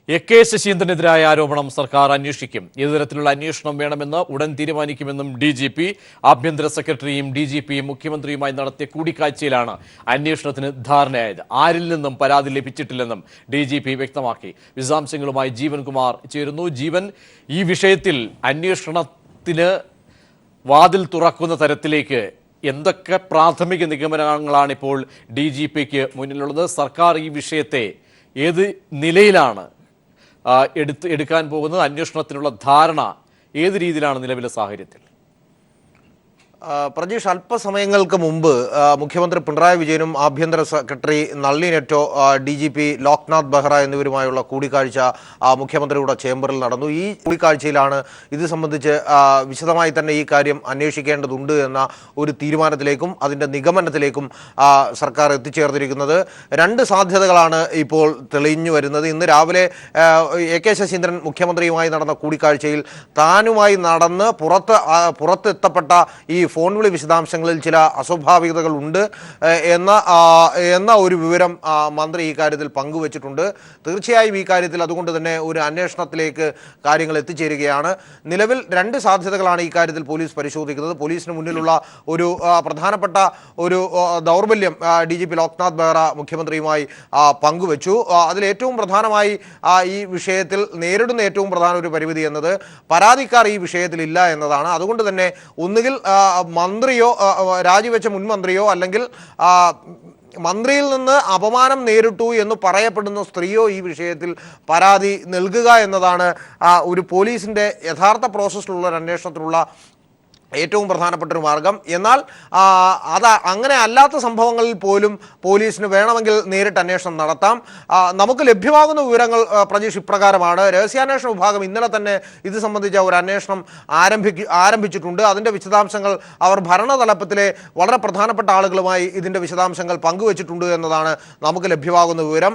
K ശശീന്ദ്രനെതിരായ ആരോപണം സർക്കാർ അന്വേഷിക്കും. ഏതു തരത്തിലുള്ള അന്വേഷണം വേണമെന്ന് ഉടൻ തീരുമാനിക്കുമെന്നും DGP, ആഭ്യന്തര സെക്രട്ടറിയും DGPയും മുഖ്യമന്ത്രിയുമായി നടത്തിയ കൂടിക്കാഴ്ചയിലാണ് അന്വേഷണത്തിന് ധാരണയായത്. ആരിൽ നിന്നും പരാതി ലഭിച്ചിട്ടില്ലെന്നും DGP വ്യക്തമാക്കി. വിശദാംശങ്ങളുമായി ജീവൻകുമാർ ചേരുന്നു. ജീവൻ, ഈ വിഷയത്തിൽ അന്വേഷണത്തിന് വാതിൽ തുറക്കുന്ന തരത്തിലേക്ക് എന്തൊക്കെ പ്രാഥമിക നിഗമനങ്ങളാണ് ഇപ്പോൾ DGPക്ക് മുന്നിലുള്ളത്? സർക്കാർ ഈ വിഷയത്തെ ഏത് നിലയിലാണ് എടുക്കാൻ പോകുന്നത്? അന്വേഷണത്തിനുള്ള ധാരണ ഏത് രീതിയിലാണ് നിലവിലെ സാഹചര്യത്തിൽ? പ്രജീഷ്, അല്പസമയങ്ങൾക്ക് മുമ്പ് മുഖ്യമന്ത്രി പിണറായി വിജയനും ആഭ്യന്തര സെക്രട്ടറി നളിനി നെറ്റോ, DGP ലോക്നാഥ് ബെഹ്റ എന്നിവരുമായുള്ള കൂടിക്കാഴ്ച മുഖ്യമന്ത്രിയുടെ ചേംബറിൽ നടന്നു. ഈ കൂടിക്കാഴ്ചയിലാണ് ഇത് സംബന്ധിച്ച് വിശദമായി തന്നെ ഈ കാര്യം അന്വേഷിക്കേണ്ടതുണ്ട് എന്ന ഒരു തീരുമാനത്തിലേക്കും അതിൻ്റെ നിഗമനത്തിലേക്കും സർക്കാർ എത്തിച്ചേർന്നിരിക്കുന്നത്. രണ്ട് സാധ്യതകളാണ് ഇപ്പോൾ തെളിഞ്ഞു വരുന്നത്. ഇന്ന് രാവിലെ കെ ശശീന്ദ്രൻ മുഖ്യമന്ത്രിയുമായി നടന്ന കൂടിക്കാഴ്ചയിൽ താനുമായി നടന്ന് പുറത്തെത്തപ്പെട്ട ഈ ഫോൺ വിളി വിശദാംശങ്ങളിൽ ചില അസ്വാഭാവികതകൾ ഉണ്ട് എന്ന ഒരു വിവരം മന്ത്രി ഈ കാര്യത്തിൽ പങ്കുവച്ചിട്ടുണ്ട്. തീർച്ചയായും ഈ കാര്യത്തിൽ അതുകൊണ്ട് തന്നെ ഒരു അന്വേഷണത്തിലേക്ക് കാര്യങ്ങൾ എത്തിച്ചേരുകയാണ്. നിലവിൽ രണ്ട് സാധ്യതകളാണ് ഈ കാര്യത്തിൽ പോലീസ് പരിശോധിക്കുന്നത്. പോലീസിന് മുന്നിലുള്ള ഒരു പ്രധാനപ്പെട്ട ഒരു ദൗർബല്യം DGP ലോക്നാഥ് ബെഹ്റ മുഖ്യമന്ത്രിയുമായി പങ്കുവച്ചു. അതിലേറ്റവും പ്രധാനമായി ഈ വിഷയത്തിൽ നേരിടുന്ന ഏറ്റവും പ്രധാന ഒരു പരിമിതി എന്നത് പരാതിക്കാർ ഈ വിഷയത്തിൽ ഇല്ല എന്നതാണ്. അതുകൊണ്ട് തന്നെ ഒന്നുകിൽ മന്ത്രിയോ രാജിവെച്ച മുൻ മന്ത്രിയോ അല്ലെങ്കിൽ മന്ത്രിയിൽ നിന്ന് അപമാനം നേരിട്ടു എന്ന് പറയപ്പെടുന്ന സ്ത്രീയോ ഈ വിഷയത്തിൽ പരാതി നൽകുക എന്നതാണ് ഒരു പോലീസിൻ്റെ യഥാർത്ഥ പ്രോസസ്സിലുള്ള ഒരു അന്വേഷണത്തിലുള്ള ഏറ്റവും പ്രധാനപ്പെട്ട ഒരു മാർഗം. എന്നാൽ അങ്ങനെ അല്ലാത്ത സംഭവങ്ങളിൽ പോലും പോലീസിന് വേണമെങ്കിൽ നേരിട്ട് അന്വേഷണം നടത്താം. നമുക്ക് ലഭ്യമാകുന്ന വിവരങ്ങൾ പ്രജീഷ് ഇപ്രകാരമാണ്. രഹസ്യാന്വേഷണ വിഭാഗം ഇന്നലെ തന്നെ ഇത് സംബന്ധിച്ച ഒരു അന്വേഷണം ആരംഭിച്ചിട്ടുണ്ട്. അതിൻ്റെ വിശദാംശങ്ങൾ അവർ ഭരണതലപ്പത്തിലെ വളരെ പ്രധാനപ്പെട്ട ആളുകളുമായി ഇതിൻ്റെ വിശദാംശങ്ങൾ പങ്കുവച്ചിട്ടുണ്ട് എന്നതാണ് നമുക്ക് ലഭ്യമാകുന്ന വിവരം.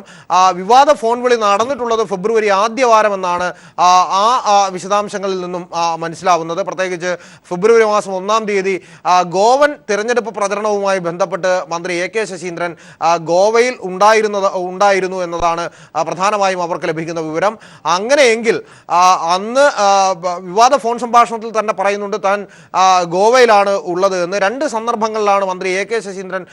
വിവാദ ഫോൺ വിളി നടന്നിട്ടുള്ളത് ഫെബ്രുവരി ആദ്യവാരമെന്നാണ് വിശദാംശങ്ങളിൽ നിന്നും മനസ്സിലാവുന്നത്. പ്രത്യേകിച്ച് ഫെബ്രുവരി മാസം 1-ാം തീയതി ഗോവൻ തിരഞ്ഞെടുപ്പ് പ്രചരണവുമായി ബന്ധപ്പെട്ട് മന്ത്രി കെ ശശീന്ദ്രൻ ഗോവയിൽ ഉണ്ടായിരുന്നു എന്നതാണ് പ്രധാനമായും അവർക്ക് ലഭിക്കുന്ന വിവരം. അങ്ങനെയെങ്കിൽ അന്ന് വിവാദ ഫോൺ സംഭാഷണത്തിൽ തന്നെ പറയുന്നുണ്ട് താൻ ഗോവയിലാണ് ഉള്ളത് എന്ന്. രണ്ട് സന്ദർഭങ്ങളിലാണ് മന്ത്രി കെ ശശീന്ദ്രൻ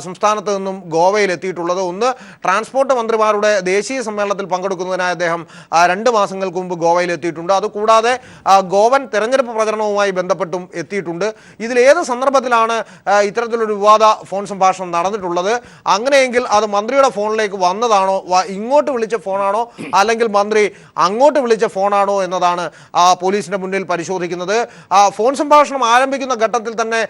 സംസ്ഥാനത്ത് നിന്നും ഗോവയിൽ എത്തിയിട്ടുള്ളത്. ഒന്ന്, ട്രാൻസ്പോർട്ട് മന്ത്രിമാരുടെ ദേശീയ സമ്മേളനത്തിൽ പങ്കെടുക്കുന്നതിനായി അദ്ദേഹം 2 മാസങ്ങൾക്ക് മുമ്പ് ഗോവയിൽ എത്തിയിട്ടുണ്ട്. അതുകൂടാതെ ഗോവൻ തെരഞ്ഞെടുപ്പ് പ്രചരണവുമായി ബന്ധപ്പെട്ടും എത്തിയിട്ടുണ്ട്. ഇതിലേത് സന്ദർഭത്തിലാണ് ഇത്തരത്തിലൊരു വിവാദ ഫോൺ സംഭാഷണം നടന്നിട്ടുള്ളത്? അങ്ങനെയെങ്കിൽ അത് മന്ത്രിയുടെ ഫോണിലേക്ക് വന്നതാണോ, ഇങ്ങോട്ട് വിളിച്ച ഫോണാണോ, അല്ലെങ്കിൽ മന്ത്രി അങ്ങോട്ട് വിളിച്ച ഫോണാണോ എന്നതാണ് പോലീസിന്റെ മുന്നിൽ പരിശോധിക്കുന്നത്. ഫോൺ സംഭാഷണം ആരംഭിക്കുന്ന ഘട്ടത്തിൽ തന്നെ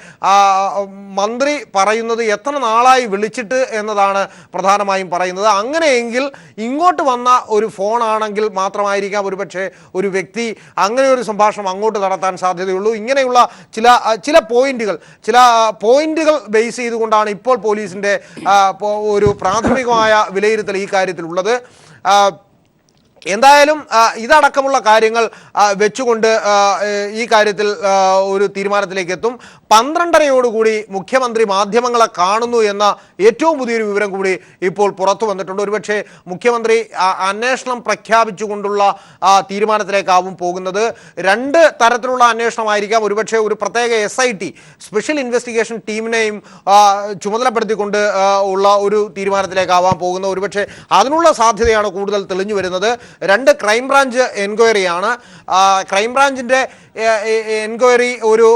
മന്ത്രി പറയുന്നത് എത്ര നാളായി വിളിച്ചിട്ട് എന്നതാണ് പ്രധാനമായും പറയുന്നത്. അങ്ങനെയെങ്കിൽ ഇങ്ങോട്ട് വന്ന ഒരു ഫോണാണെങ്കിൽ മാത്രമായിരിക്കാം ഒരുപക്ഷെ ഒരു വ്യക്തി അങ്ങനെ ഒരു സംഭാഷണം അങ്ങോട്ട് നടത്താൻ സാധ്യതയുള്ളൂ. ഇങ്ങനെയുള്ള ചില പോയിന്റുകൾ ബേസ് ചെയ്തുകൊണ്ടാണ് ഇപ്പോൾ പോലീസിന്റെ ഒരു പ്രാഥമികമായ വിലയിരുത്തൽ ഈ കാര്യത്തിലുള്ളത്. എന്തായാലും ഇതടക്കമുള്ള കാര്യങ്ങൾ വെച്ചുകൊണ്ട് ഈ കാര്യത്തിൽ ഒരു തീരുമാനത്തിലേക്ക് എത്തും. 12:30യോടുകൂടി മുഖ്യമന്ത്രി മാധ്യമങ്ങളെ കാണുന്നു എന്ന ഏറ്റവും പുതിയൊരു വിവരം കൂടി ഇപ്പോൾ പുറത്തു വന്നിട്ടുണ്ട്. ഒരുപക്ഷെ മുഖ്യമന്ത്രി അന്വേഷണം പ്രഖ്യാപിച്ചുകൊണ്ടുള്ള തീരുമാനത്തിലേക്കാവും പോകുന്നത്. രണ്ട് തരത്തിലുള്ള അന്വേഷണമായിരിക്കാം. ഒരുപക്ഷെ ഒരു പ്രത്യേക SIT സ്പെഷ്യൽ ഇൻവെസ്റ്റിഗേഷൻ ടീമിനെയും ചുമതലപ്പെടുത്തിക്കൊണ്ട് ഉള്ള ഒരു തീരുമാനത്തിലേക്കാവാൻ പോകുന്നത്. ഒരുപക്ഷെ അതിനുള്ള സാധ്യതയാണ് കൂടുതൽ തെളിഞ്ഞു വരുന്നത്. 2 ക്രൈംബ്രാഞ്ച് എൻക്വയറിയാണ്. ക്രൈംബ്രാഞ്ചിൻ്റെ എൻക്വയറി ഒരു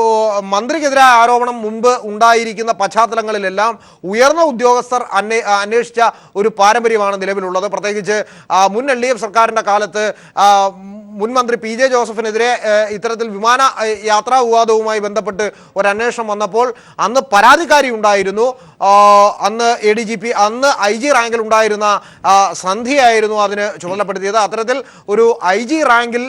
മന്ത്രിക്കെതിരായ ആരോപണം മുമ്പ് ഉണ്ടായിരിക്കുന്ന പശ്ചാത്തലങ്ങളിലെല്ലാം ഉയർന്ന ഉദ്യോഗസ്ഥർ അന്വേഷിച്ച ഒരു പാരമ്പര്യമാണ് നിലവിലുള്ളത്. പ്രത്യേകിച്ച് മുൻ LDF സർക്കാരിൻ്റെ കാലത്ത് മുൻ മന്ത്രി PJ ജോസഫിനെതിരെ ഇത്തരത്തിൽ വിമാന യാത്രാ വിവാദവുമായി ബന്ധപ്പെട്ട് ഒരു അന്വേഷണം വന്നപ്പോൾ അന്ന് പരാതിക്കാരി ഉണ്ടായിരുന്നു. അന്ന് ADGP, അന്ന് IG റാങ്കിൽ ഉണ്ടായിരുന്ന സന്ധ്യയായിരുന്നു അതിന് ചുമതലപ്പെടുത്തിയത്. അത്തരത്തിൽ ഒരു IG റാങ്കിൽ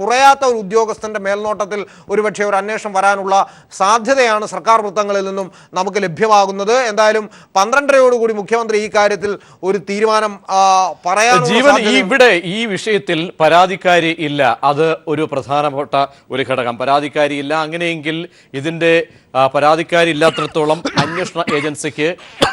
കുറയാത്ത ഒരു ഉദ്യോഗസ്ഥന്റെ മേൽനോട്ടത്തിൽ ഒരുപക്ഷെ ഒരു അന്വേഷണം വരാനുള്ള സാധ്യതയാണ് സർക്കാർ വൃത്തങ്ങളിൽ നിന്നും നമുക്ക് ലഭ്യമാകുന്നത്. എന്തായാലും 12:30യോടുകൂടി മുഖ്യമന്ത്രി ഈ കാര്യത്തിൽ ഒരു തീരുമാനം ഇവിടെ ഈ വിഷയത്തിൽ പരാതിക്കാരി ഇല്ല, അത് ഒരു പ്രധാനപ്പെട്ട ഒരു ഘടകം. പരാതിക്കാരി ഇല്ല. അങ്ങനെയെങ്കിൽ ഇതിന്റെ പരാതിക്കാരി ഇല്ലാത്തിടത്തോളം അന്വേഷണ ഏജൻസിക്ക് സ്ഥിതിക്ക്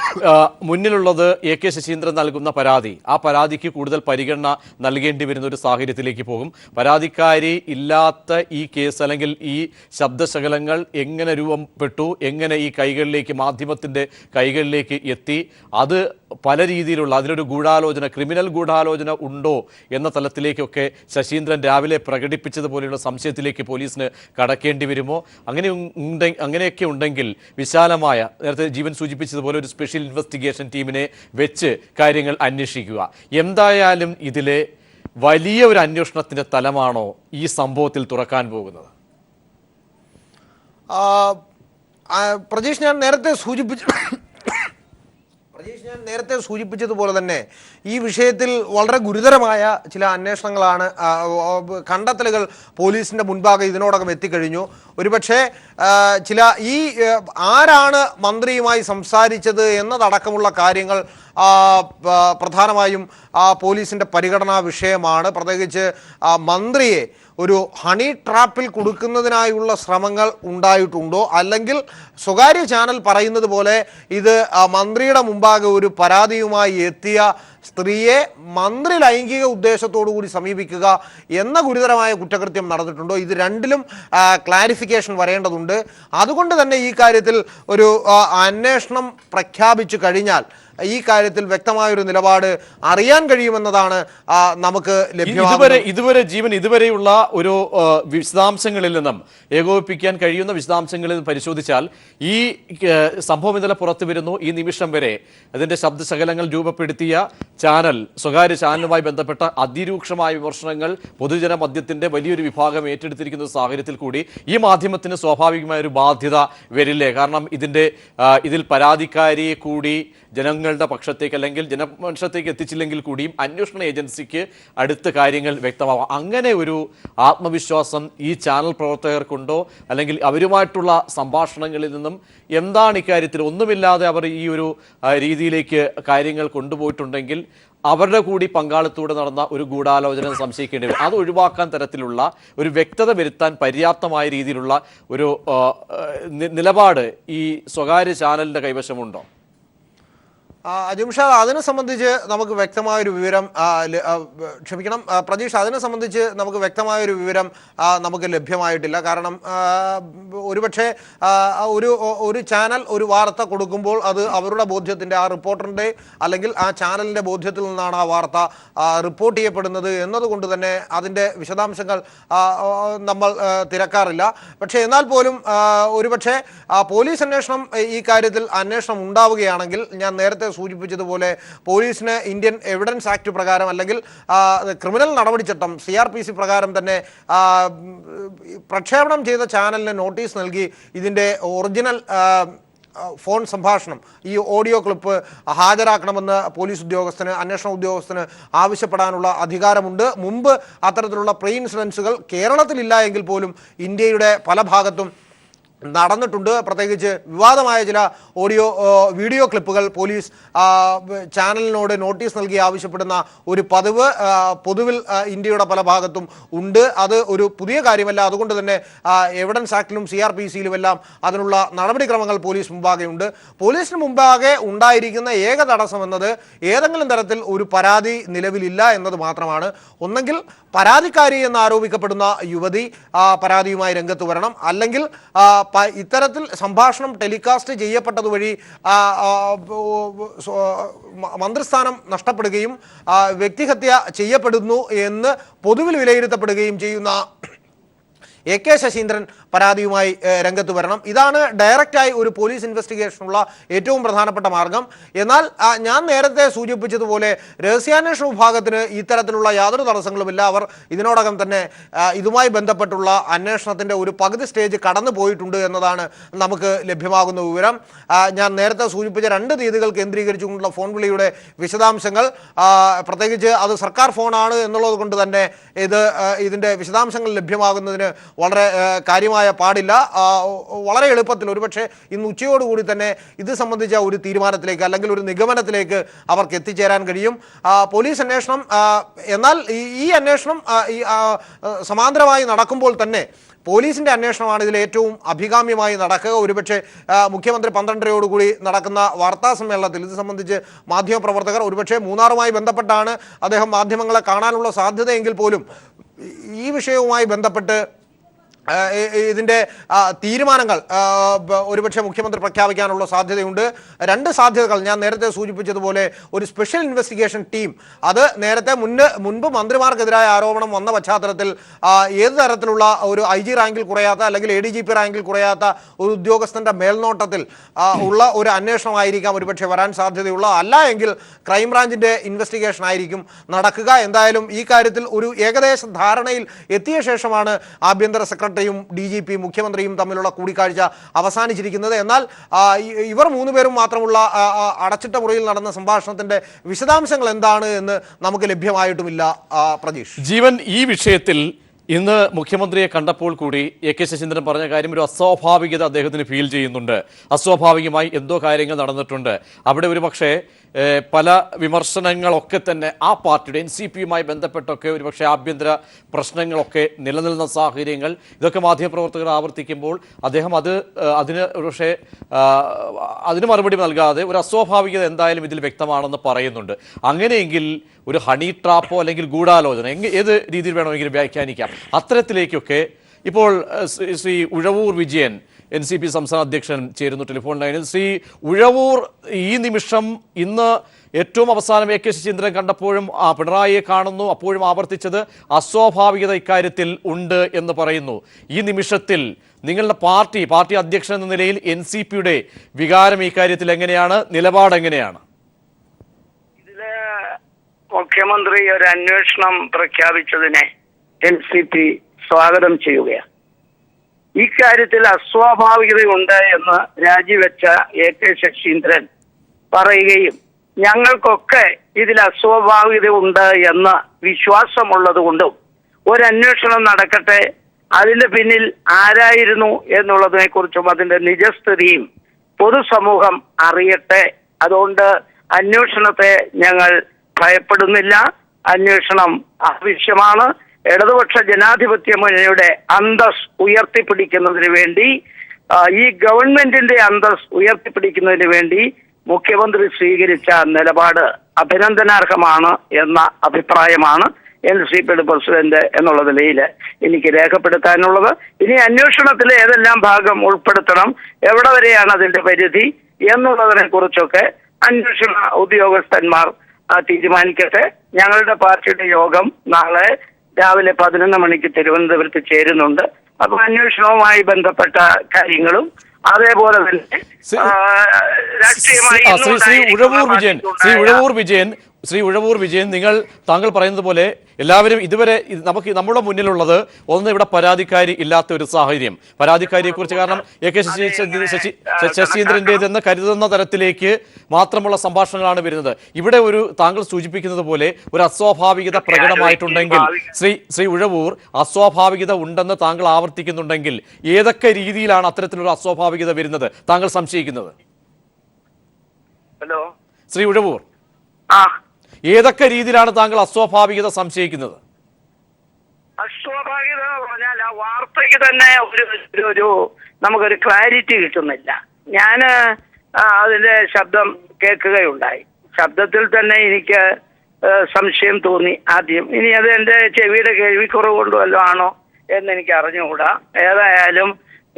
മുന്നിലുള്ളത് AK ശശീന്ദ്രൻ നൽകുന്ന പരാതി. ആ പരാതിക്ക് കൂടുതൽ പരിഗണന നൽകേണ്ടി വരുന്ന ഒരു സാഹചര്യത്തിലേക്ക് പോകും. പരാതിക്കാരി ഇല്ലാത്ത ഈ കേസ് അല്ലെങ്കിൽ ഈ ശബ്ദശകലങ്ങൾ എങ്ങനെ രൂപപ്പെട്ടു, എങ്ങനെ ഈ കൈകളിലേക്ക്, മാധ്യമത്തിൻ്റെ കൈകളിലേക്ക് എത്തി, അത് പല രീതിയിലുള്ള അതിലൊരു ഗൂഢാലോചന, ക്രിമിനൽ ഗൂഢാലോചന ഉണ്ടോ എന്ന തലത്തിലേക്കൊക്കെ ശശീന്ദ്രൻ രാവിലെ പ്രകടിപ്പിച്ചതുപോലെയുള്ള സംശയത്തിലേക്ക് പോലീസിന് കടക്കേണ്ടി വരുമോ? അങ്ങനെയൊക്കെ ഉണ്ടെങ്കിൽ വിശാലമായ, നേരത്തെ ജീവൻ സൂചിപ്പിച്ചതുപോലെ ഒരു സ്പെഷ്യൽ ഇൻവെസ്റ്റിഗേഷൻ ടീമിനെ വെച്ച് കാര്യങ്ങൾ അന്വേഷിക്കുക. എന്തായാലും ഇതിലെ വലിയ ഒരു അന്വേഷണത്തിന്റെ തലമാണോ ഈ സംഭവത്തിൽ തുറക്കാൻ പോകുന്നത്? പ്രജീഷ്, ഞാൻ നേരത്തെ സൂചിപ്പിച്ചതുപോലെ തന്നെ ഈ വിഷയത്തിൽ വളരെ ഗുരുതരമായ ചില അന്വേഷണങ്ങളാണ്, കണ്ടെത്തലുകൾ പോലീസിന്റെ മുൻപാകെ ഇതിനോടകം എത്തിക്കഴിഞ്ഞു. ഒരുപക്ഷെ ആരാണ് മന്ത്രിയുമായി സംസാരിച്ചത് എന്നതടക്കമുള്ള കാര്യങ്ങൾ പ്രധാനമായും പോലീസിന്റെ പരിഗണനാ വിഷയമാണ്. പ്രത്യേകിച്ച് മന്ത്രിയെ ഒരു ഹണി ട്രാപ്പിൽ കൊടുക്കുന്നതിനായുള്ള ശ്രമങ്ങൾ ഉണ്ടായിട്ടുണ്ടോ, അല്ലെങ്കിൽ സ്വകാര്യ ചാനൽ പറയുന്നത് പോലെ ഇത് മന്ത്രിയുടെ മുമ്പാകെ ഒരു പരാതിയുമായി എത്തിയ സ്ത്രീയെ മന്ത്രി ലൈംഗിക ഉദ്ദേശത്തോടു കൂടി സമീപിക്കുക എന്ന ഗുരുതരമായ കുറ്റകൃത്യം നടന്നിട്ടുണ്ടോ? ഇത് രണ്ടിലും ക്ലാരിഫിക്കേഷൻ വരേണ്ടതുണ്ട്. അതുകൊണ്ട് തന്നെ ഈ കാര്യത്തിൽ ഒരു അന്വേഷണം പ്രഖ്യാപിച്ചു കഴിഞ്ഞാൽ ഈ കാര്യത്തിൽ വ്യക്തമായൊരു നിലപാട് അറിയാൻ കഴിയുമെന്നതാണ് നമുക്ക് ലഭ്യമാകുന്നത്. ഇതുവരെയുള്ള ഒരു വിശദാംശങ്ങളിൽ നിന്നും ഏകോപിപ്പിക്കാൻ കഴിയുന്ന വിശദാംശങ്ങളിൽ നിന്ന് പരിശോധിച്ചാൽ ഈ സംഭവം ഇന്നലെ പുറത്തു വരുന്നു. ഈ നിമിഷം വരെ അതിന്റെ ശബ്ദശകലങ്ങൾ രൂപപ്പെടുത്തിയ ചാനൽ, സ്വകാര്യ ചാനലുമായി ബന്ധപ്പെട്ട അതിരൂക്ഷമായ വിമർശനങ്ങൾ പൊതുജന മധ്യത്തിന്റെ വലിയൊരു വിഭാഗം ഏറ്റെടുത്തിരിക്കുന്ന സാഹചര്യത്തിൽ കൂടി ഈ മാധ്യമത്തിന് സ്വാഭാവികമായ ഒരു ബാധ്യത വരില്ലേ? കാരണം ഇതിൽ പരാതിക്കാരിയെ കൂടി ജനങ്ങളുടെ പക്ഷത്തേക്ക് അല്ലെങ്കിൽ ജനപക്ഷത്തേക്ക് എത്തിച്ചില്ലെങ്കിൽ കൂടിയും അന്വേഷണ ഏജൻസിക്ക് അടുത്ത കാര്യങ്ങൾ വ്യക്തമാവാം. അങ്ങനെ ഒരു ആത്മവിശ്വാസം ഈ ചാനൽ പ്രവർത്തകർക്കുണ്ടോ? അല്ലെങ്കിൽ അവരുമായിട്ടുള്ള സംഭാഷണങ്ങളിൽ നിന്നും എന്താണ് ഇക്കാര്യത്തിൽ ഒന്നുമില്ലാതെ അവർ ഈ ഒരു രീതിയിലേക്ക് കാര്യങ്ങൾ കൊണ്ടുപോയിട്ടുണ്ടെങ്കിൽ അവരുടെ കൂടി പങ്കാളിത്തത്തോടെ നടന്ന ഒരു ഗൂഢാലോചന സംശയിക്കേണ്ടി വരും. അത് ഒഴിവാക്കാൻ തരത്തിലുള്ള ഒരു വ്യക്തത വരുത്താൻ പര്യാപ്തമായ രീതിയിലുള്ള ഒരു നിലപാട് ഈ സ്വകാര്യ ചാനലിന്റെ കൈവശമുണ്ടോ? അജിംഷാദ്, അതിനെ സംബന്ധിച്ച് നമുക്ക് വ്യക്തമായൊരു വിവരം പ്രജീഷ്, അതിനെ സംബന്ധിച്ച് നമുക്ക് വ്യക്തമായൊരു വിവരം നമുക്ക് ലഭ്യമായിട്ടില്ല. കാരണം ഒരുപക്ഷെ ഒരു ചാനൽ ഒരു വാർത്ത കൊടുക്കുമ്പോൾ അത് അവരുടെ ബോധ്യത്തിൻ്റെ, ആ റിപ്പോർട്ടറിൻ്റെ അല്ലെങ്കിൽ ആ ചാനലിൻ്റെ ബോധ്യത്തിൽ നിന്നാണ് ആ വാർത്ത റിപ്പോർട്ട് ചെയ്യപ്പെടുന്നത് എന്നതുകൊണ്ട് തന്നെ അതിൻ്റെ വിശദാംശങ്ങൾ നമ്മൾ തിരക്കാറില്ല. പക്ഷേ എന്നാൽ പോലും ഒരുപക്ഷെ പോലീസ് അന്വേഷണം, ഈ കാര്യത്തിൽ അന്വേഷണം ഉണ്ടാവുകയാണെങ്കിൽ ഞാൻ നേരത്തെ സൂചിപ്പിച്ചതുപോലെ പോലീസിന് ഇന്ത്യൻ എവിഡൻസ് ആക്ട് പ്രകാരം അല്ലെങ്കിൽ ക്രിമിനൽ നടപടിച്ചട്ടം CRPC പ്രകാരം തന്നെ പ്രക്ഷേപണം ചെയ്ത ചാനലിന് നോട്ടീസ് നൽകി ഇതിൻ്റെ ഒറിജിനൽ ഫോൺ സംഭാഷണം, ഈ ഓഡിയോ ക്ലിപ്പ് ഹാജരാക്കണമെന്ന് പോലീസ് ഉദ്യോഗസ്ഥന്, അന്വേഷണ ഉദ്യോഗസ്ഥന് ആവശ്യപ്പെടാനുള്ള അധികാരമുണ്ട്. മുമ്പ് അത്തരത്തിലുള്ള പ്രീ ഇൻസിഡൻസുകൾ കേരളത്തിലില്ല എങ്കിൽ പോലും ഇന്ത്യയുടെ പല ഭാഗത്തും നടന്നിട്ടുണ്ട്. പ്രത്യേകിച്ച് വിവാദമായ ചില വീഡിയോ ക്ലിപ്പുകൾ പോലീസ് ചാനലിനോട് നോട്ടീസ് നൽകി ആവശ്യപ്പെടുന്ന ഒരു പതിവ് പൊതുവിൽ ഇന്ത്യയുടെ പല ഭാഗത്തും ഉണ്ട്. അത് ഒരു പുതിയ കാര്യമല്ല. അതുകൊണ്ട് തന്നെ എവിഡൻസ് ആക്ടിലും CRPCയിലും എല്ലാം അതിനുള്ള നടപടിക്രമങ്ങൾ പോലീസ് മുമ്പാകെ ഉണ്ട്. പോലീസിന് മുമ്പാകെ ഉണ്ടായിരിക്കുന്ന ഏക തടസ്സം എന്നത് ഏതെങ്കിലും തരത്തിൽ ഒരു പരാതി നിലവിലില്ല എന്നത് മാത്രമാണ്. ഒന്നെങ്കിൽ പരാതിക്കാരി എന്ന് ആരോപിക്കപ്പെടുന്ന യുവതി പരാതിയുമായി രംഗത്ത് വരണം, അല്ലെങ്കിൽ ഇത്തരത്തിൽ സംഭാഷണം ടെലികാസ്റ്റ് ചെയ്യപ്പെട്ടത് വഴി മന്ത്രിസ്ഥാനം നഷ്ടപ്പെടുകയും വ്യക്തിഹത്യ ചെയ്യപ്പെടുന്നു എന്ന് പൊതുവിൽ വിലയിരുത്തപ്പെടുകയും ചെയ്യുന്ന AK ശശീന്ദ്രൻ പരാതിയുമായി രംഗത്ത് വരണം. ഇതാണ് ഡയറക്റ്റായി ഒരു പോലീസ് ഇൻവെസ്റ്റിഗേഷനുള്ള ഏറ്റവും പ്രധാനപ്പെട്ട മാർഗം. എന്നാൽ ഞാൻ നേരത്തെ സൂചിപ്പിച്ചതുപോലെ രഹസ്യാന്വേഷണ വിഭാഗത്തിന് ഇത്തരത്തിലുള്ള യാതൊരു തടസ്സങ്ങളുമില്ല. അവർ ഇതിനോടകം തന്നെ ഇതുമായി ബന്ധപ്പെട്ടുള്ള അന്വേഷണത്തിൻ്റെ ഒരു പകുതി സ്റ്റേജ് കടന്നു പോയിട്ടുണ്ട് എന്നതാണ് നമുക്ക് ലഭ്യമാകുന്ന വിവരം. ഞാൻ നേരത്തെ സൂചിപ്പിച്ച 2 തീയതികൾ കേന്ദ്രീകരിച്ചുകൊണ്ടുള്ള ഫോൺ വിളിയുടെ വിശദാംശങ്ങൾ, പ്രത്യേകിച്ച് അത് സർക്കാർ ഫോണാണ് എന്നുള്ളത് കൊണ്ട് തന്നെ ഇതിൻ്റെ വിശദാംശങ്ങൾ ലഭ്യമാകുന്നതിന് വളരെ കാര്യമായ പാടില്ല. വളരെ എളുപ്പത്തിൽ ഒരുപക്ഷെ ഇന്ന് ഉച്ചയോടുകൂടി തന്നെ ഇത് സംബന്ധിച്ച ഒരു തീരുമാനത്തിലേക്ക് അല്ലെങ്കിൽ ഒരു നിഗമനത്തിലേക്ക് അവർക്ക് എത്തിച്ചേരാൻ കഴിയും. പോലീസ് അന്വേഷണം എന്നാൽ ഈ അന്വേഷണം സമാന്തരമായി നടക്കുമ്പോൾ തന്നെ പോലീസിന്റെ അന്വേഷണമാണ് ഇതിൽ ഏറ്റവും അഭികാമ്യമായി നടക്കുക. ഒരുപക്ഷെ മുഖ്യമന്ത്രി 12:30 നടക്കുന്ന വാർത്താ സമ്മേളനത്തിൽ ഇത് സംബന്ധിച്ച് മാധ്യമപ്രവർത്തകർ ഒരുപക്ഷെ മൂന്നാറുമായി ബന്ധപ്പെട്ടാണ് അദ്ദേഹം മാധ്യമങ്ങളെ കാണാനുള്ള സാധ്യതയെങ്കിൽ പോലും ഈ വിഷയവുമായി ബന്ധപ്പെട്ട് ഇതിൻ്റെ തീരുമാനങ്ങൾ ഒരുപക്ഷെ മുഖ്യമന്ത്രി പ്രഖ്യാപിക്കാനുള്ള സാധ്യതയുണ്ട്. രണ്ട് സാധ്യതകൾ ഞാൻ നേരത്തെ സൂചിപ്പിച്ചതുപോലെ ഒരു സ്പെഷ്യൽ ഇൻവെസ്റ്റിഗേഷൻ ടീം അത് നേരത്തെ മുൻപ് മന്ത്രിമാർക്കെതിരായ ആരോപണം വന്ന പശ്ചാത്തലത്തിൽ ഏത് തരത്തിലുള്ള ഒരു IG റാങ്കിൽ കുറയാത്ത അല്ലെങ്കിൽ ADGP റാങ്കിൽ കുറയാത്ത ഒരു ഉദ്യോഗസ്ഥന്റെ മേൽനോട്ടത്തിൽ ഉള്ള ഒരു അന്വേഷണമായിരിക്കാം ഒരുപക്ഷെ വരാൻ സാധ്യതയുള്ള. അല്ല എങ്കിൽ ക്രൈംബ്രാഞ്ചിന്റെ ഇൻവെസ്റ്റിഗേഷൻ ആയിരിക്കും നടക്കുക. എന്തായാലും ഈ കാര്യത്തിൽ ഒരു ഏകദേശ ധാരണയിൽ എത്തിയ ശേഷമാണ് ആഭ്യന്തര സെക്രട്ടറിയും DGP മുഖ്യമന്ത്രിയും തമ്മിലുള്ള കൂടിക്കാഴ്ച അവസാനിച്ചിരിക്കുന്നത്. എന്നാൽ ഇവർ മൂന്നുപേരും മാത്രമുള്ള അടച്ചിട്ട മുറിയിൽ നടന്ന സംഭാഷണത്തിന്റെ വിശദാംശങ്ങൾ എന്താണ് എന്ന് നമുക്ക് ലഭ്യമായിട്ടുമില്ല. പ്രജീഷ്, ജീവൻ, ഈ വിഷയത്തിൽ ഇന്ന് മുഖ്യമന്ത്രിയെ കണ്ടപ്പോൾ കൂടി AK ശശീന്ദ്രൻ പറഞ്ഞ കാര്യം ഒരു അസ്വാഭാവികത അദ്ദേഹത്തിന് ഫീൽ ചെയ്യുന്നുണ്ട്. അസ്വാഭാവികമായി എന്തോ കാര്യങ്ങൾ നടന്നിട്ടുണ്ട്. അവിടെ ഒരു പക്ഷേ പല വിമർശനങ്ങളൊക്കെ തന്നെ ആ പാർട്ടിയുടെ NCPയുമായി ബന്ധപ്പെട്ടൊക്കെ ഒരുപക്ഷെ ആഭ്യന്തര പ്രശ്നങ്ങളൊക്കെ നിലനിൽക്കുന്ന സാഹചര്യങ്ങൾ ഇതൊക്കെ മാധ്യമപ്രവർത്തകർ ആവർത്തിക്കുമ്പോൾ അദ്ദേഹം അതിന് ഒരുപക്ഷെ അതിന് മറുപടി നൽകാതെ ഒരു അസ്വാഭാവികത എന്തായാലും ഇതിൽ വ്യക്തമാണെന്ന് പറയുന്നുണ്ട്. അങ്ങനെയെങ്കിൽ ഒരു ഹണി ട്രാപ്പോ അല്ലെങ്കിൽ ഗൂഢാലോചന ഏത് രീതിയിൽ വേണമെങ്കിലും വ്യാഖ്യാനിക്കാം. അത്തരത്തിലേക്കൊക്കെ ഇപ്പോൾ ശ്രീ ഉഴവൂർ വിജയൻ NCP സംസ്ഥാന അധ്യക്ഷൻ ചേരുന്നു ടെലിഫോൺ ലൈനിൽ. ശ്രീ ഉഴവൂർ, ഈ നിമിഷം ഇന്ന് ഏറ്റവും അവസാനം AK ശശീന്ദ്രൻ കണ്ടപ്പോഴും പിണറായിയെ കാണുന്നു, അപ്പോഴും ആവർത്തിച്ചത് അസ്വാഭാവികത ഇക്കാര്യത്തിൽ ഉണ്ട് എന്ന് പറയുന്നു. ഈ നിമിഷത്തിൽ നിങ്ങളുടെ പാർട്ടി അധ്യക്ഷൻ എന്ന നിലയിൽ NCPയുടെ വികാരം ഈ കാര്യത്തിൽ എങ്ങനെയാണ്, നിലപാട് എങ്ങനെയാണ്? ഇതില് മുഖ്യമന്ത്രി ഒരു അന്വേഷണം പ്രഖ്യാപിച്ചതിനെ NCP സ്വാഗതം ചെയ്യുകയാണ്. ഇക്കാര്യത്തിൽ അസ്വാഭാവികതയുണ്ട് എന്ന് രാജിവെച്ച AK ശശീന്ദ്രൻ പറയുകയും ഞങ്ങൾക്കൊക്കെ ഇതിൽ അസ്വാഭാവികത ഉണ്ട് എന്ന് വിശ്വാസമുള്ളത് കൊണ്ടും ഒരന്വേഷണം നടക്കട്ടെ, അതിന്റെ പിന്നിൽ ആരായിരുന്നു എന്നുള്ളതിനെ കുറിച്ചും അതിന്റെ നിജസ്ഥിതിയും പൊതുസമൂഹം അറിയട്ടെ, അതുകൊണ്ട് അന്വേഷണത്തെ ഞങ്ങൾ ഭയപ്പെടുന്നില്ല, അന്വേഷണം ആവശ്യമാണ്, ഇടതുപക്ഷ ജനാധിപത്യ മുന്നണിയുടെ അന്തസ് ഉയർത്തിപ്പിടിക്കുന്നതിന് വേണ്ടി, ഈ ഗവൺമെന്റിന്റെ അന്തസ് ഉയർത്തിപ്പിടിക്കുന്നതിന് വേണ്ടി മുഖ്യമന്ത്രി സ്വീകരിച്ച നിലപാട് അഭിനന്ദനാർഹമാണ് എന്ന അഭിപ്രായമാണ് NCPയുടെ പ്രസിഡന്റ് എന്നുള്ള നിലയിൽ എനിക്ക് രേഖപ്പെടുത്താനുള്ളത്. ഇനി അന്വേഷണത്തിൽ ഏതെല്ലാം ഭാഗം ഉൾപ്പെടുത്തണം, എവിടെ വരെയാണ് അതിന്റെ പരിധി എന്നുള്ളതിനെ കുറിച്ചൊക്കെ അന്വേഷണ ഉദ്യോഗസ്ഥന്മാർ തീരുമാനിക്കട്ടെ. ഞങ്ങളുടെ പാർട്ടിയുടെ യോഗം നാളെ രാവിലെ 11 മണിക്ക് തിരുവനന്തപുരത്ത് ചേരുന്നുണ്ട്. അപ്പൊ അന്വേഷണവുമായി ബന്ധപ്പെട്ട കാര്യങ്ങളും അതേപോലെ തന്നെ രാഷ്ട്രീയമായി ശ്രീ ഉഴവൂർ വിജയൻ, താങ്കൾ പറയുന്നത് പോലെ എല്ലാവരും ഇതുവരെ നമ്മുടെ മുന്നിലുള്ളത് ഒന്ന്, ഇവിടെ പരാതിക്കാരി ഇല്ലാത്ത ഒരു സാഹചര്യം. പരാതിക്കാരിയെക്കുറിച്ച് കാരണം AK ശശീന്ദ്രൻ്റെതെന്ന് കരുതുന്ന തരത്തിലേക്ക് മാത്രമുള്ള സംഭാഷണങ്ങളാണ് വരുന്നത്. ഇവിടെ താങ്കൾ സൂചിപ്പിക്കുന്നത് പോലെ ഒരു അസ്വാഭാവികത പ്രകടമായിട്ടുണ്ടെങ്കിൽ ശ്രീ ഉഴവൂർ, അസ്വാഭാവികത ഉണ്ടെന്ന് താങ്കൾ ആവർത്തിക്കുന്നുണ്ടെങ്കിൽ ഏതൊക്കെ രീതിയിലാണ് അത്തരത്തിലൊരു അസ്വാഭാവികത വരുന്നത് താങ്കൾ സംശയിക്കുന്നത്? ഹലോ ശ്രീ ഉഴവൂർ, ഏതൊക്കെ രീതിയിലാണ് താങ്കൾ അസ്വാഭാവികത സംശയിക്കുന്നത്? അസ്വാഭാവികത പറഞ്ഞാൽ ആ വാർത്തയ്ക്ക് തന്നെ ഒരു നമുക്കൊരു ക്ലാരിറ്റി കിട്ടുന്നില്ല. ഞാന് അതിന്റെ ശബ്ദം കേൾക്കുകയുണ്ടായി. ശബ്ദത്തിൽ തന്നെ എനിക്ക് സംശയം തോന്നി ആദ്യം. ഇനി അത് എന്റെ ചെവിയുടെ കേൾവിക്കുറവ് കൊണ്ടുവല്ലോ ആണോ എന്നെനിക്ക് അറിഞ്ഞുകൂടാ. ഏതായാലും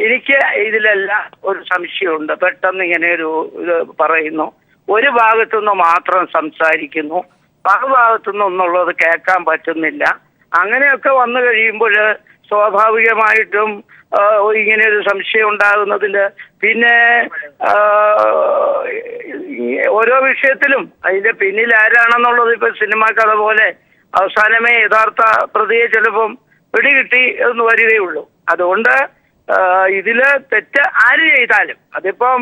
എനിക്ക് ഇതിലെല്ലാം ഒരു സംശയമുണ്ട്. പെട്ടെന്ന് ഇങ്ങനെ ഒരു ഇത് പറയുന്നു, ഒരു ഭാഗത്തുനിന്ന് മാത്രം സംസാരിക്കുന്നു, മറുഭാഗത്തുനിന്ന് ഒന്നുള്ളത് കേൾക്കാൻ പറ്റുന്നില്ല. അങ്ങനെയൊക്കെ വന്നു കഴിയുമ്പോൾ സ്വാഭാവികമായിട്ടും ഇങ്ങനെ ഒരു സംശയം ഉണ്ടാകുന്നതിൽ പിന്നെ ഓരോ വിഷയത്തിലും അതിന്റെ പിന്നിൽ ആരാണെന്നുള്ളത് ഇപ്പൊ സിനിമ കഥ പോലെ അവസാനമേ യഥാർത്ഥ പ്രതിയെ ചിലപ്പം പിടികിട്ടി എന്ന് വരികയുള്ളൂ. അതുകൊണ്ട് ഇതില് തെറ്റ് ആര് ചെയ്താലും, അതിപ്പം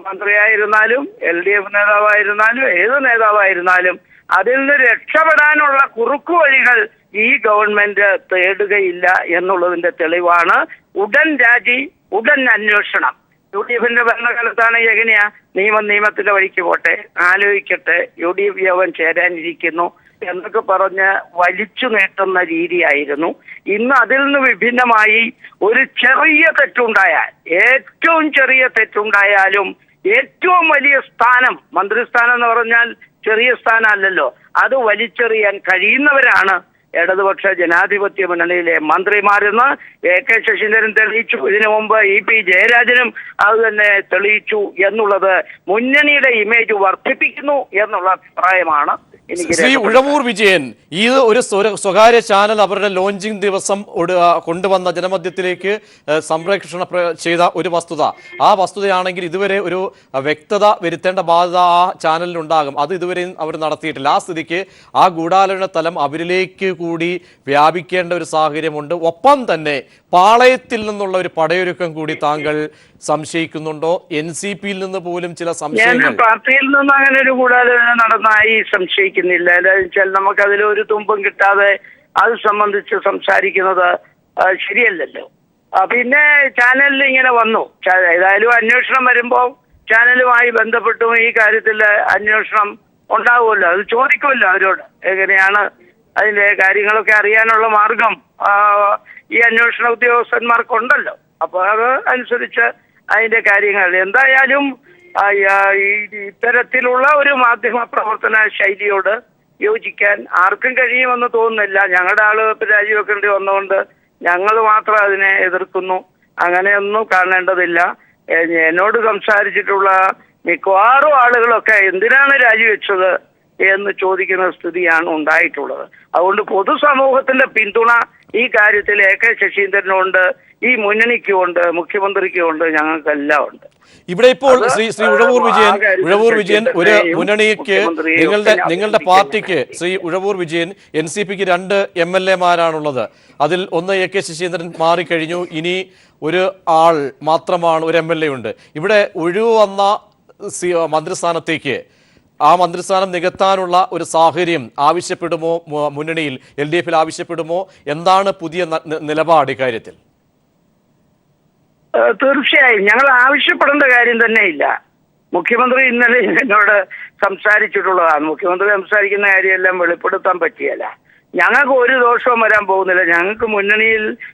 മന്ത്രിയായിരുന്നാലും LDF നേതാവായിരുന്നാലും ഏത് നേതാവായിരുന്നാലും അതിൽ നിന്ന് രക്ഷപ്പെടാനുള്ള കുറുക്കു വഴികൾ ഈ ഗവൺമെന്റ് തേടുകയില്ല എന്നുള്ളതിന്റെ തെളിവാണ് ഉടൻ രാജി, ഉടൻ അന്വേഷണം. UDF-ന്റെ ഭരണകാലത്താണ് എങ്ങനെയാ നിയമത്തിന്റെ വഴിക്ക് പോട്ടെ, ആലോചിക്കട്ടെ, UDF യോഗം ചേരാനിരിക്കുന്നു എന്നൊക്കെ പറഞ്ഞ് വലിച്ചു നീട്ടുന്ന രീതിയായിരുന്നു. ഇന്ന് അതിൽ നിന്ന് വിഭിന്നമായി ഒരു ചെറിയ തെറ്റുണ്ടായാൽ, ഏറ്റവും ചെറിയ തെറ്റുണ്ടായാലും ഏറ്റവും വലിയ സ്ഥാനം, മന്ത്രിസ്ഥാനം എന്ന് പറഞ്ഞാൽ ചെറിയ സ്ഥാനമല്ലല്ലോ, അത് വലിച്ചെറിയാൻ കഴിയുന്നവരാണ് ഇടതുപക്ഷ ജനാധിപത്യ മുന്നണിയിലെ മന്ത്രിമാരെന്ന് AK ശശീന്ദ്രൻ തെളിയിച്ചു. ഇതിനു മുമ്പ് EP ജയരാജനും അത് തന്നെ തെളിയിച്ചു എന്നുള്ളത് മുന്നണിയുടെ ഇമേജ് വർദ്ധിപ്പിക്കുന്നു എന്നുള്ള അഭിപ്രായമാണ് എനിക്ക്. ശ്രീ ഉഴവൂർ വിജയൻ, ഇത് ഒരു സ്വകാര്യ ചാനൽ അവരുടെ ലോഞ്ചിങ് ദിവസം കൊണ്ടുവന്ന ജനമധ്യത്തിലേക്ക് സംപ്രേഷണം ചെയ്ത ഒരു വസ്തുത, ആ വസ്തുതയാണെങ്കിൽ ഇതുവരെ ഒരു വ്യക്തത വരുത്തേണ്ട ബാധ്യത ആ ചാനലിനുണ്ടാകും. അത് ഇതുവരെയും അവർ നടത്തിയിട്ടില്ല. ആ സ്ഥിതിക്ക് ആ ഗൂഢാലോചന തലം അവരിലേക്ക് കൂടി വ്യാപിക്കേണ്ട ഒരു സാഹചര്യമുണ്ട്. ഒപ്പം തന്നെ പാളയത്തിൽ നിന്നുള്ള ഒരു പടയൊരുക്കം കൂടി താങ്കൾ സംശയിക്കുന്നുണ്ടോ? NCP-യിൽ നിന്ന് പോലും ചില സംശയങ്ങൾ. പാർട്ടിയിൽ നിന്ന് അങ്ങനെ ഒരു ഗൂഢാലോചന നടന്നായി സംശയിക്കുന്നില്ല. എന്താണെന്ന് വെച്ചാൽ നമുക്കതിലൊരു തുമ്പും കിട്ടാതെ അത് സംബന്ധിച്ച് സംസാരിക്കുന്നത് ശരിയല്ലല്ലോ. പിന്നെ ചാനലിൽ ഇങ്ങനെ വന്നു, ഏതായാലും അന്വേഷണം വരുമ്പോൾ ചാനലുമായി ബന്ധപ്പെട്ടും ഈ കാര്യത്തിൽ അന്വേഷണം ഉണ്ടാവുമല്ലോ, അത് ചോദിക്കുമല്ലോ അവരോട്. എങ്ങനെയാണ് അതിന്റെ കാര്യങ്ങളൊക്കെ അറിയാനുള്ള മാർഗം ഈ അന്വേഷണ ഉദ്യോഗസ്ഥന്മാർക്കുണ്ടല്ലോ. അപ്പൊ അത് അനുസരിച്ച് അതിന്റെ കാര്യങ്ങൾ എന്തായാലും ഇത്തരത്തിലുള്ള ഒരു മാധ്യമ പ്രവർത്തന ശൈലിയോട് യോജിക്കാൻ ആർക്കും കഴിയുമെന്ന് തോന്നുന്നില്ല. ഞങ്ങളുടെ ആളുകൾ രാജിവെക്കേണ്ടി വന്നുകൊണ്ട് ഞങ്ങൾ മാത്രം അതിനെ എതിർക്കുന്നു, അങ്ങനെയൊന്നും കാണേണ്ടതില്ല. എന്നോട് സംസാരിച്ചിട്ടുള്ള മിക്കവാറും ആളുകളൊക്കെ എന്തിനാണ് രാജിവെച്ചത് എന്ന് ചോദിക്കുന്ന സ്ഥിതിയാണ് ഉണ്ടായിട്ടുള്ളത്. അതുകൊണ്ട് പൊതുസമൂഹത്തിന്റെ പിന്തുണ ഈ കാര്യത്തിൽ AK ശശീന്ദ്രനുണ്ട്, ഈ മുന്നണിക്കുമുണ്ട്, മുഖ്യമന്ത്രിക്കുമുണ്ട്, ഞങ്ങൾക്കെല്ലാം ഉണ്ട്. ഇവിടെ ഇപ്പോൾ ശ്രീ ഉഴവൂർ വിജയൻ ഒരു മുന്നണിക്ക് നിങ്ങളുടെ പാർട്ടിക്ക് ശ്രീ ഉഴവൂർ വിജയൻ NCP-ക്ക് 2 MLA-മാരാണുള്ളത്. അതിൽ ഒന്ന് AK ശശീന്ദ്രൻ മാറിക്കഴിഞ്ഞു, ഇനി ഒരു ആൾ മാത്രമാണ്, ഒരു MLA ഉണ്ട്. ഇവിടെ ഒഴിവ് വന്ന മന്ത്രിസ്ഥാനത്തേക്ക് ആ മന്ത്രിസ്ഥാനം നികത്താനുള്ള ഒരു സാഹചര്യം ആവശ്യപ്പെടുമോ മുന്നണിയിൽ, LDF-ൽ ആവശ്യപ്പെടുമോ? എന്താണ് പുതിയ നിലപാട് ഇക്കാര്യത്തിൽ? തീർച്ചയായും ഞങ്ങൾ ആവശ്യപ്പെടേണ്ട കാര്യം തന്നെ ഇല്ല. മുഖ്യമന്ത്രി ഇന്നലെ എന്നോട് സംസാരിച്ചിട്ടുള്ളതാണ്. മുഖ്യമന്ത്രി സംസാരിക്കുന്ന കാര്യമെല്ലാം വെളിപ്പെടുത്താൻ പറ്റിയല്ല. ഞങ്ങൾക്ക് ഒരു ദോഷവും വരാൻ പോകുന്നില്ല. ഞങ്ങൾക്ക്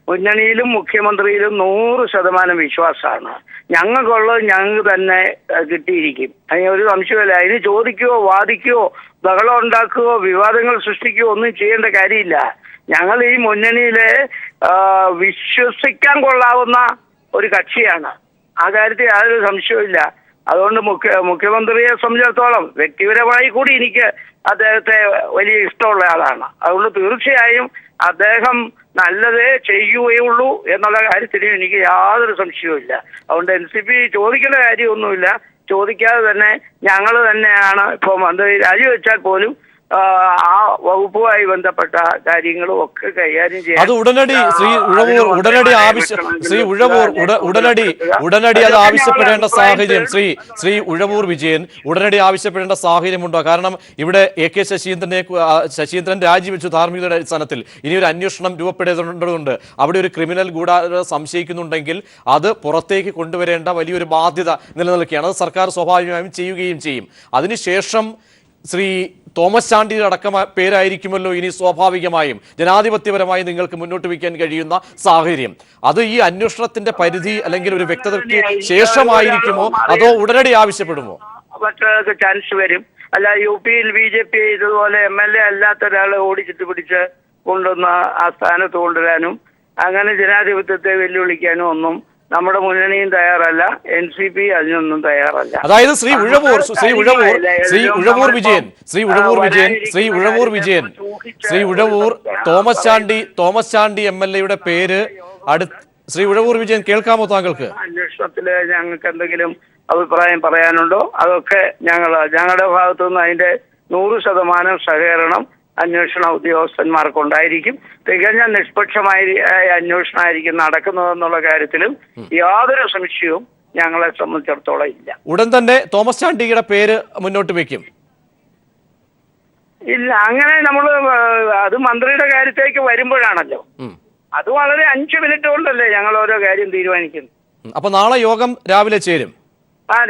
മുന്നണിയിലും മുഖ്യമന്ത്രിയിലും 100% വിശ്വാസമാണ്. ഞങ്ങൾക്കുള്ളത് ഞങ്ങൾക്ക് തന്നെ കിട്ടിയിരിക്കും, അതിന് ഒരു സംശയമില്ല. അതിന് ചോദിക്കുകയോ വാദിക്കുകയോ ബഹളം ഉണ്ടാക്കുകയോ വിവാദങ്ങൾ സൃഷ്ടിക്കുകയോ ഒന്നും ചെയ്യേണ്ട കാര്യമില്ല. ഞങ്ങൾ ഈ മുന്നണിയിലെ വിശ്വസിക്കാൻ കൊള്ളാവുന്ന ഒരു കക്ഷിയാണ്, ആ കാര്യത്തിൽ യാതൊരു സംശയവുമില്ല. അതുകൊണ്ട് മുഖ്യമന്ത്രിയെ സംബന്ധിച്ചിടത്തോളം വ്യക്തിപരമായി കൂടി എനിക്ക് അദ്ദേഹത്തെ വലിയ ഇഷ്ടമുള്ള ആളാണ്. അതുകൊണ്ട് തീർച്ചയായും അദ്ദേഹം നല്ലതേ ചെയ്യുകയുള്ളൂ എന്നുള്ള കാര്യത്തിൽ എനിക്ക് യാതൊരു സംശയവുമില്ല. അതുകൊണ്ട് NCP ചോദിക്കേണ്ട കാര്യമൊന്നുമില്ല. ചോദിക്കാതെ തന്നെ ഞങ്ങൾ തന്നെയാണ് ഇപ്പോൾ മന്ത്രി രാജിവെച്ചാൽ പോലും ആ വകുപ്പുമായി ബന്ധപ്പെട്ട കാര്യങ്ങളും ഒക്കെ കൈകാര്യം ചെയ്യാൻ. അത് ഉടനടി ഉടനടി അത് ആവശ്യപ്പെടേണ്ട സാഹചര്യം ശ്രീ ഉഴവൂർ വിജയൻ ഉടനടി ആവശ്യപ്പെടേണ്ട സാഹചര്യമുണ്ടോ? കാരണം ഇവിടെ AK ശശീന്ദ്രൻ രാജിവെച്ചു ധാർമ്മികതയുടെ അടിസ്ഥാനത്തിൽ. ഇനി ഒരു അന്വേഷണം രൂപപ്പെടേണ്ടതുണ്ട്. അവിടെ ഒരു ക്രിമിനൽ ഗൂഢാലോചന സംശയിക്കുന്നുണ്ടെങ്കിൽ അത് പുറത്തേക്ക് കൊണ്ടുവരേണ്ട വലിയൊരു ബാധ്യത നിലനിൽക്കുകയാണ്. അത് സർക്കാർ സ്വാഭാവികമായും ചെയ്യുകയും ചെയ്യും. അതിനുശേഷം ശ്രീ തോമസ് ചാണ്ടിയുടെ അടക്കം പേരായിരിക്കുമല്ലോ ഇനി സ്വാഭാവികമായും ജനാധിപത്യപരമായി നിങ്ങൾക്ക് മുന്നോട്ട് വയ്ക്കാൻ കഴിയുന്ന സാഹചര്യം. അത് ഈ അന്വേഷണത്തിന്റെ പരിധി അല്ലെങ്കിൽ ഒരു വ്യക്തതയ്ക്ക് ശേഷമായിരിക്കുമോ അതോ ഉടനടി ആവശ്യപ്പെടുമോ? മറ്റൊരാൾക്ക് ചാൻസ് വരും. അല്ല, UP-യിൽ BJP ഇതുപോലെ MLA അല്ലാത്ത ഒരാളെ ഓടിച്ചിട്ട് പിടിച്ച് കൊണ്ടുവന്ന ആ സ്ഥാനത്ത് കൊണ്ടുവരാനും അങ്ങനെ ജനാധിപത്യത്തെ വെല്ലുവിളിക്കാനും ഒന്നും നമ്മുടെ മുന്നണിയും തയ്യാറല്ല, NCP അതിനൊന്നും തയ്യാറല്ല. അതായത് ശ്രീ ഉഴവൂർ തോമസ് ചാണ്ടി MLA-യുടെ പേര് ശ്രീ ഉഴവൂർ വിജയൻ കേൾക്കാമോ താങ്കൾക്ക്? അന്വേഷണത്തില് ഞങ്ങൾക്ക് എന്തെങ്കിലും അഭിപ്രായം പറയാനുണ്ടോ? അതൊക്കെ ഞങ്ങളുടെ ഭാഗത്തുനിന്ന് അതിന്റെ 100% സഹകരണം അന്വേഷണ ഉദ്യോഗസ്ഥന്മാർക്കുണ്ടായിരിക്കും. തികഞ്ഞ നിഷ്പക്ഷമായ അന്വേഷണമായിരിക്കും നടക്കുന്നതെന്നുള്ള കാര്യത്തിലും യാതൊരു സംശയവും ഞങ്ങളെ സംബന്ധിച്ചിടത്തോളം ഇല്ല. ഉടൻ തന്നെ തോമസ് ചാണ്ടിയുടെ പേര് മുന്നോട്ട് വെക്കും. ഇല്ല, അങ്ങനെ നമ്മൾ അത് മന്ത്രിയുടെ കാര്യത്തേക്ക് വരുമ്പോഴാണല്ലോ. അത് വളരെ 5 മിനിറ്റ് കൊണ്ടല്ലേ ഞങ്ങൾ ഓരോ കാര്യം തീരുമാനിക്കുന്നത്. അപ്പൊ നാളെ യോഗം രാവിലെ ചേരും.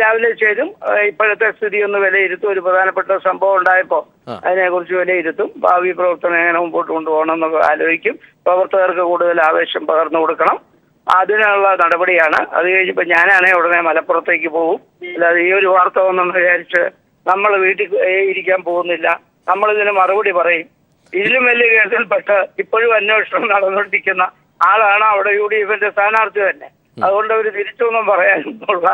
രാവിലെ ചേരും. ഇപ്പോഴത്തെ സ്ഥിതി ഒന്ന് വിലയിരുത്തും. ഒരു പ്രധാനപ്പെട്ട സംഭവം ഉണ്ടായപ്പോൾ അതിനെക്കുറിച്ച് വിലയിരുത്തും. ഭാവി പ്രവർത്തനം എങ്ങനെ മുമ്പോട്ട് കൊണ്ടുപോകണം എന്നൊക്കെ ആലോചിക്കും. പ്രവർത്തകർക്ക് കൂടുതൽ ആവേശം പകർന്നു കൊടുക്കണം, അതിനുള്ള നടപടിയാണ്. അത് കഴിഞ്ഞപ്പോൾ ഞാനാണെങ്കിൽ ഉടനെ മലപ്പുറത്തേക്ക് പോകും. അല്ലാതെ ഈ ഒരു വാർത്ത വന്നെന്ന് വിചാരിച്ച് നമ്മൾ വീട്ടിൽ ഇരിക്കാൻ പോകുന്നില്ല. നമ്മളിതിന് മറുപടി പറയും. ഇതിലും വലിയ കേസിൽപ്പെട്ട് ഇപ്പോഴും അന്വേഷണം നടന്നുകൊണ്ടിരിക്കുന്ന ആളാണ് അവിടെ UDF-ന്റെ സ്ഥാനാർത്ഥി തന്നെ. അതുകൊണ്ട് അവർ തിരിച്ചൊന്നും പറയാനുള്ള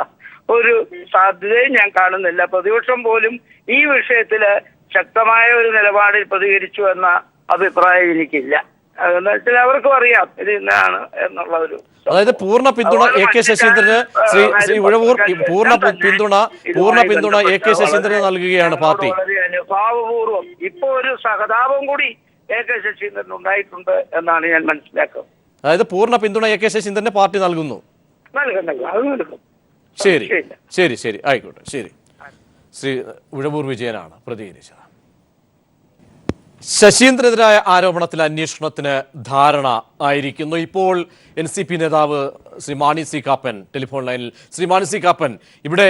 ഒരു സാധ്യതയും ഞാൻ കാണുന്നില്ല. പ്രതിപക്ഷം പോലും ഈ വിഷയത്തിൽ ശക്തമായ ഒരു നിലപാടിൽ പ്രതികരിച്ചു എന്ന അഭിപ്രായം എനിക്കില്ല. എന്ന് വെച്ചാൽ അവർക്കും അറിയാം ഇത് ഇന്നാണ് എന്നുള്ള ഒരു. അതായത് പൂർണ്ണ പിന്തുണ AK ശശീന്ദ്രന് ശ്രീ ഉഴവൂർ പൂർണ്ണ പിന്തുണ AK ശശീന്ദ്രന് നൽകുകയാണ് പാർട്ടി. വളരെ അനുഭാവപൂർവ്വം ഇപ്പൊ ഒരു സഹതാപം കൂടി AK ശശീന്ദ്രൻ ഉണ്ടായിട്ടുണ്ട് എന്നാണ് ഞാൻ മനസ്സിലാക്കുന്നത്. അതായത് പൂർണ്ണ പിന്തുണ AK ശശീന്ദ്രന് പാർട്ടി നൽകുന്നു. നൽകും. ശരി ശരി ശരി ആയിക്കോട്ടെ. ശരി. ശ്രീ ഉഴവൂർ വിജയനാണ് പ്രതികരിച്ചത്. ശശീന്ദ്രനെതിരായ ആരോപണത്തിൽ അന്വേഷണത്തിന് ധാരണ ആയിരിക്കുന്നു. ഇപ്പോൾ NCP നേതാവ് ശ്രീ മാണി സി കാപ്പൻ ടെലിഫോൺ ലൈനിൽ. ശ്രീ മാണി സി കാപ്പൻ, ഇവിടെ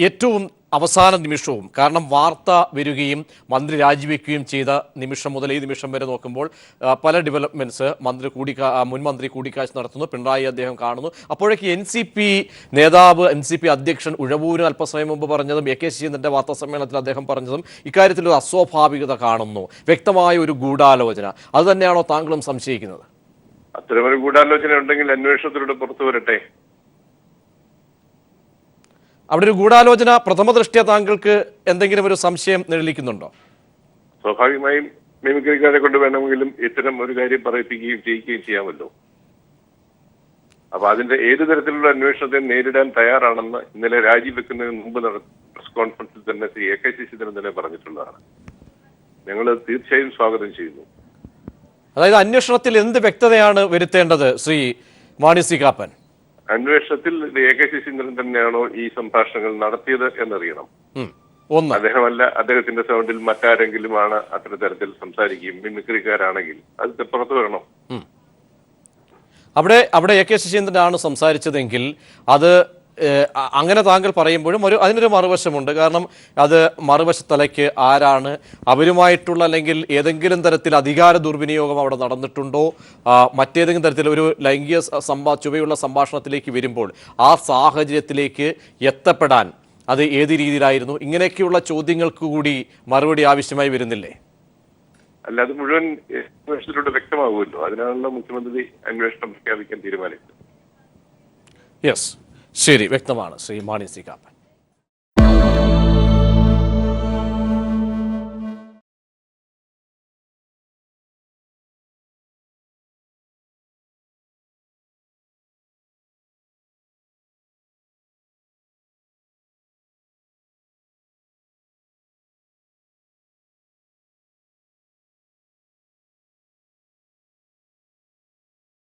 ഏറ്റവും അവസാന നിമിഷവും, കാരണം വാർത്ത വരികയും മന്ത്രി രാജിവെക്കുകയും ചെയ്ത നിമിഷം മുതൽ ഈ നിമിഷം വരെ നോക്കുമ്പോൾ പല ഡെവലപ്മെന്റ്സ് മുൻ മന്ത്രി കൂടിക്കാഴ്ച നടത്തുന്നു, പിണറായി അദ്ദേഹം കാണുന്നു. അപ്പോഴേക്ക് NCP നേതാവ് NCP അധ്യക്ഷൻ ഉഴവൂരിന് അല്പസമയം മുമ്പ് പറഞ്ഞതും AK ശശീന്ദ്രന്റെ വാർത്താ സമ്മേളനത്തിൽ അദ്ദേഹം പറഞ്ഞതും ഇക്കാര്യത്തിൽ ഒരു അസ്വാഭാവികത കാണുന്നു, വ്യക്തമായ ഒരു ഗൂഢാലോചന. അത് തന്നെയാണോ താങ്കളും സംശയിക്കുന്നത്? അത്തരമൊരു ഗൂഢാലോചന ഉണ്ടെങ്കിൽ അന്വേഷണത്തിലൂടെ പുറത്തു വരട്ടെ. അവിടെ ഒരു ഗൂഢാലോചന പ്രഥമ ദൃഷ്ട്യാ താങ്കൾക്ക് എന്തെങ്കിലും ഒരു സംശയം നിഴലിക്കുന്നുണ്ടോ? സ്വാഭാവികമായും മിമിക്രിക്കാരെ കൊണ്ട് വേണമെങ്കിലും ഇത്തരം ഒരു കാര്യം പറയിപ്പിക്കുകയും ചെയ്യിക്കുകയും ചെയ്യാമല്ലോ. അപ്പൊ അതിന്റെ ഏത് തരത്തിലുള്ള അന്വേഷണത്തെ നേരിടാൻ തയ്യാറാണെന്ന് ഇന്നലെ രാജിവെക്കുന്നതിന് മുമ്പ് നടന്ന പ്രസ് കോൺഫറൻസിൽ തന്നെ ശ്രീ AK ശശീന്ദ്രൻ തന്നെ പറഞ്ഞിട്ടുള്ളതാണ്. ഞങ്ങൾ തീർച്ചയായും സ്വാഗതം ചെയ്യുന്നു. അതായത് അന്വേഷണത്തിൽ എന്ത് വ്യക്തതയാണ് വരുത്തേണ്ടത് ശ്രീ മാണി സി കാപ്പൻ? അന്വേഷണത്തിൽ AK ശശീന്ദ്രൻ തന്നെയാണോ ഈ സംഭാഷണങ്ങൾ നടത്തിയത് എന്നറിയണം. അദ്ദേഹമല്ല, അദ്ദേഹത്തിന്റെ സൗണ്ടിൽ മറ്റാരെങ്കിലുമാണ് അത്തരം തരത്തിൽ സംസാരിക്കുകയും മിമിക്രിക്കാരാണെങ്കിൽ അത് പുറത്തു വരണം. അവിടെ AK ശശീന്ദ്രനാണ് സംസാരിച്ചതെങ്കിൽ അത് അങ്ങനെ താങ്കൾ പറയുമ്പോഴും അതിനൊരു മറുവശമുണ്ട്. കാരണം അത് മറുവശത്തലയ്ക്ക് ആരാണ്, അവരുമായിട്ടുള്ള അല്ലെങ്കിൽ ഏതെങ്കിലും തരത്തിൽ അധികാര ദുർവിനിയോഗം അവിടെ നടന്നിട്ടുണ്ടോ, മറ്റേതെങ്കിലും തരത്തിൽ ഒരു ലൈംഗിക ചുവയുള്ള സംഭാഷണത്തിലേക്ക് വരുമ്പോൾ ആ സാഹചര്യത്തിലേക്ക് എത്തപ്പെടാൻ അത് ഏത് രീതിയിലായിരുന്നു, ഇങ്ങനെയൊക്കെയുള്ള ചോദ്യങ്ങൾക്ക് കൂടി മറുപടി ആവശ്യമായി വരുന്നില്ലേ? അല്ല, അത് മുഴുവൻ അന്വേഷണത്തിലൂടെ വ്യക്തമാകുമല്ലോ. അതിനാണല്ലോ മുഖ്യമന്ത്രി അന്വേഷണം പ്രഖ്യാപിക്കാൻ തീരുമാനിച്ചത്. യെസ്, ശരി, വ്യക്തമാണ് ശ്രീ മാണി സി കാപ്പൻ.